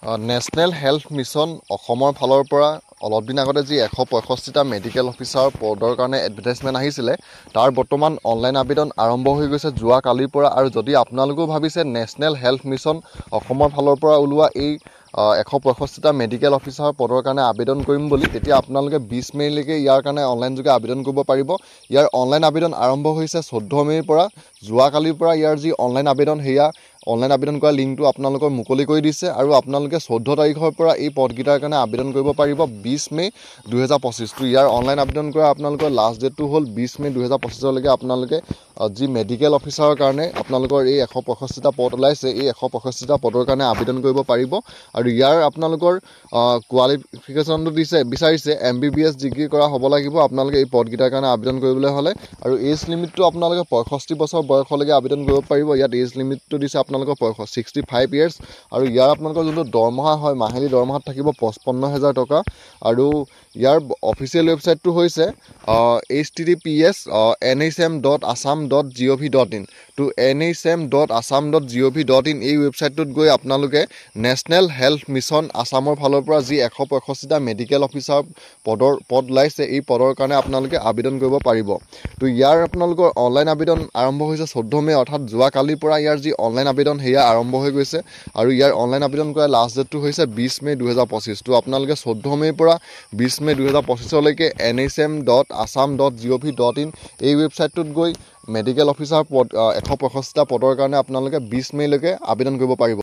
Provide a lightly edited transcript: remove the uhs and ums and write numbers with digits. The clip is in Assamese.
নেশ্যনেল হেল্থ মিছন অসমৰ ফালৰ পৰা অলপ দিন আগতে যি 165টা মেডিকেল অফিচাৰ পদৰ কাৰণে এডভাৰটাইজমেণ্ট আহিছিলে তাৰ বৰ্তমান অনলাইন আবেদন আৰম্ভ হৈ গৈছে যোৱা কালিৰ পৰা। আৰু যদি আপোনালোকেও ভাবিছে নেশ্যনেল হেল্থ মিছন অসমৰ ফালৰ পৰা ওলোৱা এই 165টা মেডিকেল অফিচাৰ পদৰ কাৰণে আবেদন কৰিম বুলি, তেতিয়া আপোনালোকে 20 মে'লৈকে ইয়াৰ কাৰণে অনলাইনযোগে আবেদন কৰিব পাৰিব। ইয়াৰ অনলাইন আবেদন আৰম্ভ হৈছে 14 মে'ৰ পৰা। যোৱাকালিৰ পৰা ইয়াৰ যি অনলাইন আবেদন সেয়া অনলাইন আবেদন কৰা লিংকটো আপোনালোকৰ মুকলি কৰি দিছে আৰু আপোনালোকে 14 তাৰিখৰ পৰা এই পদকেইটাৰ কাৰণে আবেদন কৰিব পাৰিব 20 মে' 2025। ইয়াৰ অনলাইন আবেদন কৰা আপোনালোকৰ লাষ্ট ডেটটো হ'ল 20 মে' 2025লৈকে আপোনালোকে যি মেডিকেল অফিচাৰৰ কাৰণে আপোনালোকৰ এই 165টা পদ ওলাইছে এই 165টা পদৰ কাৰণে আবেদন কৰিব পাৰিব। আৰু ইয়াৰ আপোনালোকৰ কোৱালিফিকেশ্যনটো বিচাৰিছে MBBS ডিগ্ৰী কৰা হ'ব লাগিব আপোনালোকে এই পদকেইটাৰ কাৰণে আবেদন কৰিবলৈ হ'লে। আৰু এজ লিমিটটো আপোনালোকে 65 বছৰ বয়সলৈকে আবেদন কৰিব পাৰিব। ইয়াত এজ লিমিটটো দিছে আপোনালোকৰ 65 ইয়াৰ্ছ। আৰু ইয়াৰ আপোনালোকৰ যোনটো দৰমহা হয় মাহিলী দৰমহাত থাকিব 55,000 টকা। আৰু ইয়াৰ অফিচিয়েল ৱেবছাইটটো হৈছে https://nhm.assam.gov.in to nhm.assam.gov.in। এই ৱেবছাইটটোত গৈ আপোনালোকে নেশ্যনেল হেল্থ মিছন আছামৰ ফালৰ পৰা যি 165টা মেডিকেল অফিচাৰ পদ ওলাইছে এই পদৰ কাৰণে আপোনালোকে আবেদন কৰিব পাৰিব। তো ইয়াৰ আপোনালোকৰ অনলাইন আবেদন আৰম্ভ হৈছে 14 মে' অৰ্থাৎ যোৱাকালিৰ পৰা ইয়াৰ যি অনলাইন আবেদন সেয়া আৰম্ভ হৈ গৈছে। আৰু ইয়াৰ অনলাইন আবেদন কৰা লাষ্ট ডেটটো হৈছে 20 মে' 2025। তো আপোনালোকে 14 মে'ৰ পৰা 20 মে' 2025লৈকে nhm.assam.gov.in এই ৱেবছাইটটোত গৈ মেডিকেল অফিচাৰ 165টা পদৰ কাৰণে আপোনালোকে 20 মে'লৈকে আবেদন কৰিব পাৰিব।